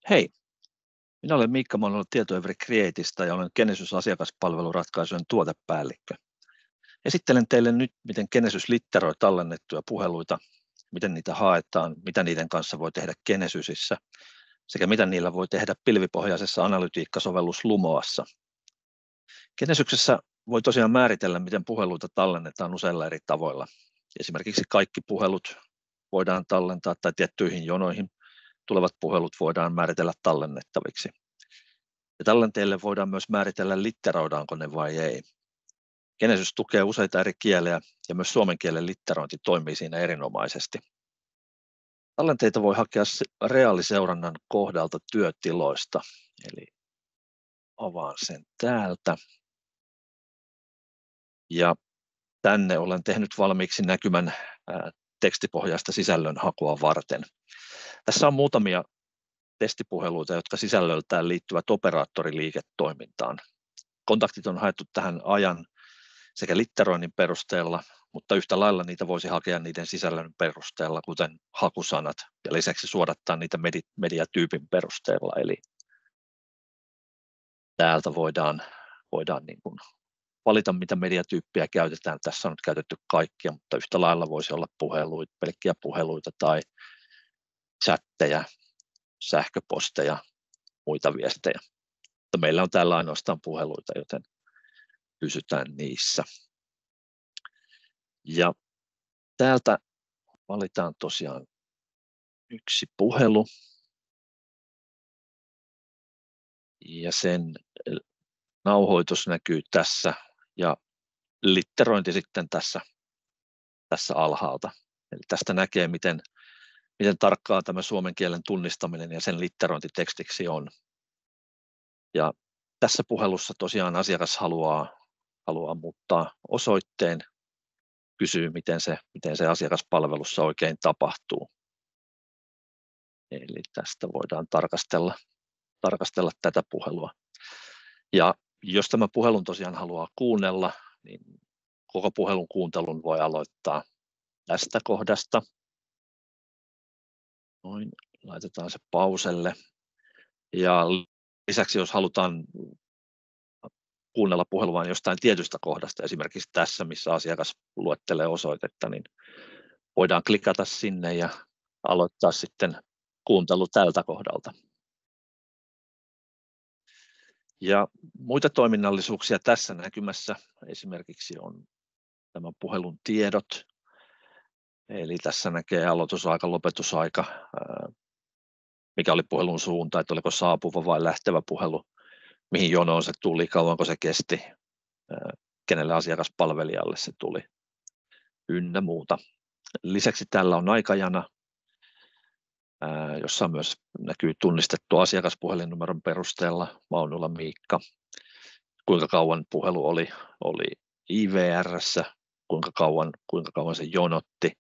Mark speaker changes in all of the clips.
Speaker 1: Hei, minä olen Miikka Manola Tietoevry Createista ja olen Genesys asiakaspalveluratkaisujen tuotepäällikkö. Esittelen teille nyt, miten Genesys litteroi tallennettuja puheluita, miten niitä haetaan, mitä niiden kanssa voi tehdä Genesysissä sekä mitä niillä voi tehdä pilvipohjaisessa analytiikkasovellus Lumoassa. Genesyksessä voi tosiaan määritellä, miten puheluita tallennetaan useilla eri tavoilla. Esimerkiksi kaikki puhelut voidaan tallentaa tai tiettyihin jonoihin tulevat puhelut voidaan määritellä tallennettaviksi. Ja tallenteille voidaan myös määritellä, litteroidaanko ne vai ei. Genesys tukee useita eri kieliä ja myös suomen kielen litterointi toimii siinä erinomaisesti. Tallenteita voi hakea reaaliseurannan kohdalta työtiloista. Eli avaan sen täältä. Ja tänne olen tehnyt valmiiksi näkymän tekstipohjaista sisällönhakua varten. Tässä on muutamia testipuheluita, jotka sisällöltään liittyvät operaattoriliiketoimintaan. Kontaktit on haettu tähän ajan sekä litteroinnin perusteella, mutta yhtä lailla niitä voisi hakea niiden sisällön perusteella, kuten hakusanat, ja lisäksi suodattaa niitä mediatyypin perusteella. Eli täältä voidaan niin kuin valita, mitä mediatyyppiä käytetään. Tässä on nyt käytetty kaikkia, mutta yhtä lailla voisi olla puheluita, pelkkiä puheluita tai chatteja, sähköposteja, muita viestejä. Mutta meillä on täällä ainoastaan puheluita, joten pysytään niissä. Ja täältä valitaan tosiaan yksi puhelu. Ja sen nauhoitus näkyy tässä ja litterointi sitten tässä alhaalta. Eli tästä näkee, miten tarkkaa tämä suomen kielen tunnistaminen ja sen litterointi tekstiksi on. Ja tässä puhelussa tosiaan asiakas haluaa muuttaa osoitteen, kysyy, miten se asiakaspalvelussa oikein tapahtuu. Eli tästä voidaan tarkastella tätä puhelua. Ja jos tämä puhelun tosiaan haluaa kuunnella, niin koko puhelun kuuntelun voi aloittaa tästä kohdasta. Noin, laitetaan se pauselle. Ja lisäksi jos halutaan kuunnella puhelua jostain tietystä kohdasta, esimerkiksi tässä, missä asiakas luettelee osoitetta, niin voidaan klikata sinne ja aloittaa sitten kuuntelu tältä kohdalta. Ja muita toiminnallisuuksia tässä näkymässä esimerkiksi on tämän puhelun tiedot. Eli tässä näkee aloitusaika, lopetusaika, mikä oli puhelun suunta, että oliko saapuva vai lähtevä puhelu, mihin jonoon se tuli, kauanko se kesti, kenelle asiakaspalvelijalle se tuli, ynnä muuta. Lisäksi täällä on aikajana, jossa myös näkyy tunnistettu asiakaspuhelinnumeron perusteella, Maunulla Miikka, kuinka kauan puhelu oli IVR:ssä, kuinka kauan se jonotti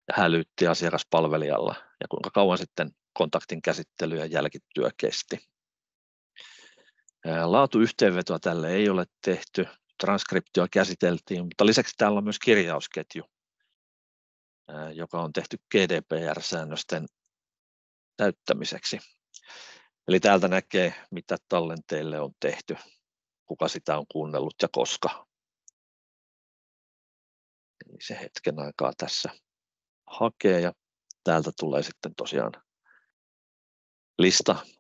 Speaker 1: ja hälytti asiakaspalvelijalla ja kuinka kauan sitten kontaktin käsittely ja jälkityö kesti. Laatuyhteenvetoa tälle ei ole tehty, transkriptio käsiteltiin, mutta lisäksi täällä on myös kirjausketju, joka on tehty GDPR-säännösten täyttämiseksi. Eli täältä näkee, mitä tallenteille on tehty, kuka sitä on kuunnellut ja koska. Eli se hetken aikaa tässä hakee ja täältä tulee sitten tosiaan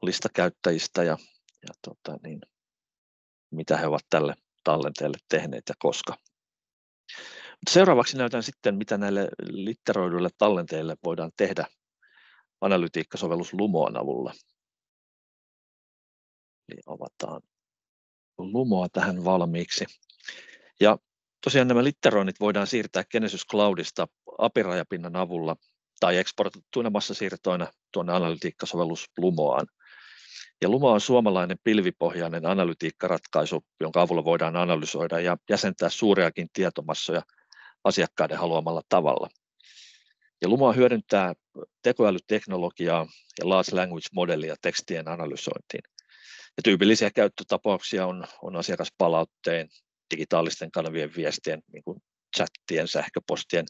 Speaker 1: lista käyttäjistä ja mitä he ovat tälle tallenteelle tehneet ja koska. Seuraavaksi näytän sitten, mitä näille litteroiduille tallenteille voidaan tehdä analytiikkasovellus Lumoan avulla. Eli avataan Lumoa tähän valmiiksi. Ja tosiaan nämä litteroinnit voidaan siirtää Genesys Cloudista API-rajapinnan avulla tai eksportattuina massasiirtoina tuonne analytiikkasovellus Lumoaan. Ja Lumo on suomalainen pilvipohjainen analytiikkaratkaisu, jonka avulla voidaan analysoida ja jäsentää suuriakin tietomassoja asiakkaiden haluamalla tavalla. Ja Lumo hyödyntää tekoälyteknologiaa ja large language modelia tekstien analysointiin. Ja tyypillisiä käyttötapauksia on asiakaspalautteen, digitaalisten kanavien viestien, niin kuin chattien, sähköpostien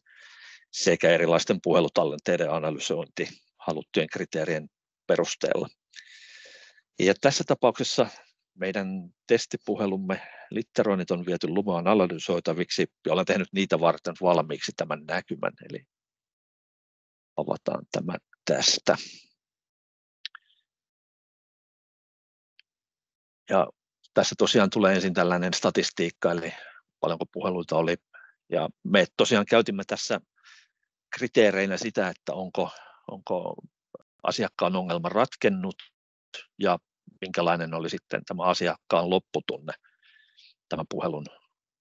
Speaker 1: sekä erilaisten puhelutallenteiden analysointi haluttujen kriteerien perusteella. Ja tässä tapauksessa meidän testipuhelumme litteroinnit on viety Lumoan analysoitaviksi ja olen tehnyt niitä varten valmiiksi tämän näkymän, eli avataan tämä tästä. Ja tässä tosiaan tulee ensin tällainen statistiikka, eli paljonko puheluita oli. Ja me tosiaan käytimme tässä kriteereinä sitä, että onko asiakkaan ongelma ratkennut ja minkälainen oli sitten tämä asiakkaan lopputunne tämän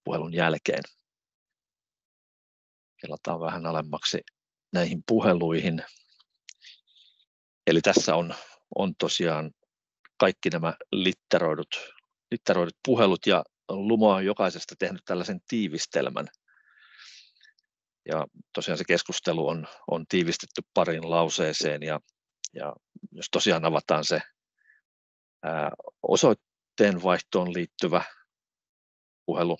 Speaker 1: puhelun jälkeen. Kelataan vähän alemmaksi näihin puheluihin. Eli tässä on tosiaan kaikki nämä litteroidut puhelut, ja Lumo on jokaisesta tehnyt tällaisen tiivistelmän. Ja tosiaan se keskustelu on tiivistetty pariin lauseeseen, ja jos tosiaan avataan se osoitteen vaihtoon liittyvä puhelu,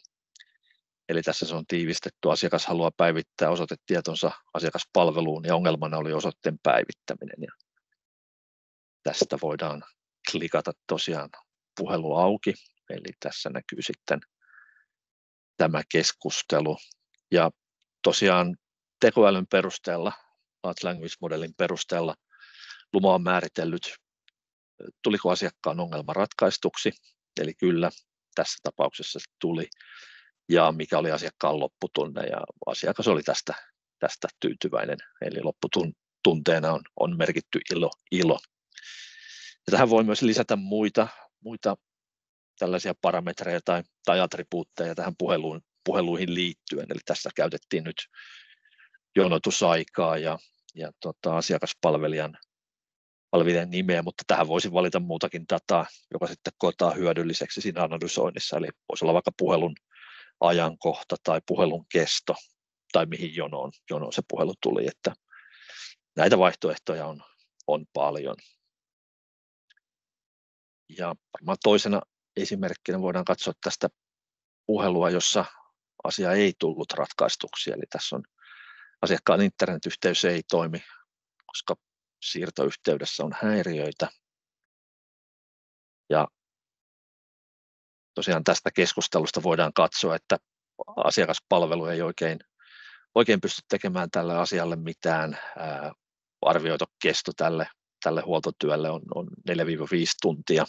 Speaker 1: eli tässä se on tiivistetty, asiakas haluaa päivittää osoitetietonsa asiakaspalveluun, ja ongelmana oli osoitteen päivittäminen. Ja tästä voidaan klikata tosiaan puhelu auki, eli tässä näkyy sitten tämä keskustelu. Ja tosiaan tekoälyn perusteella, Large Language Modelin perusteella, Lumo on määritellyt, tuliko asiakkaan ongelma ratkaistuksi, eli kyllä tässä tapauksessa se tuli, ja mikä oli asiakkaan lopputunne, ja asiakas oli tästä tyytyväinen, eli lopputunteena on merkitty ilo. Ja tähän voi myös lisätä muita tällaisia parametreja tai attribuutteja tähän puheluihin liittyen, eli tässä käytettiin nyt jonotusaikaa ja asiakaspalvelijan nimeä, mutta tähän voisi valita muutakin dataa, joka sitten koetaan hyödylliseksi siinä analysoinnissa, eli voisi olla vaikka puhelun ajankohta tai puhelun kesto tai mihin jonoon se puhelu tuli, että näitä vaihtoehtoja on paljon. Ja varmaan toisena esimerkkinä voidaan katsoa tästä puhelua, jossa asia ei tullut ratkaistuksi, eli tässä on asiakkaan internetyhteys ei toimi, koska siirtoyhteydessä on häiriöitä. Ja tosiaan tästä keskustelusta voidaan katsoa, että asiakaspalvelu ei oikein pysty tekemään tälle asialle mitään. Arvioitu kesto tälle huoltotyölle on 4-5 tuntia.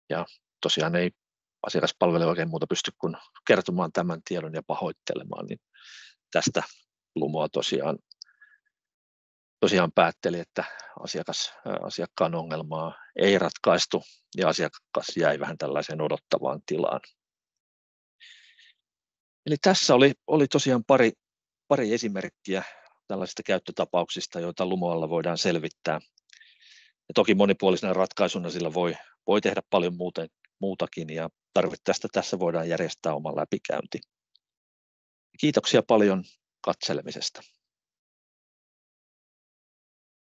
Speaker 1: Ja tosiaan ei asiakaspalvelu oikein muuta pysty kuin kertomaan tämän tiedon ja pahoittelemaan, niin tästä Lumo tosiaan päätteli, että asiakkaan ongelmaa ei ratkaistu ja asiakas jäi vähän tällaiseen odottavaan tilaan. Eli tässä oli tosiaan pari esimerkkiä tällaisista käyttötapauksista, joita Lumoalla voidaan selvittää. Ja toki monipuolisena ratkaisuna sillä voi tehdä paljon muutakin, ja tarvittaessa tässä voidaan järjestää oma läpikäynti. Kiitoksia paljon katselemisesta.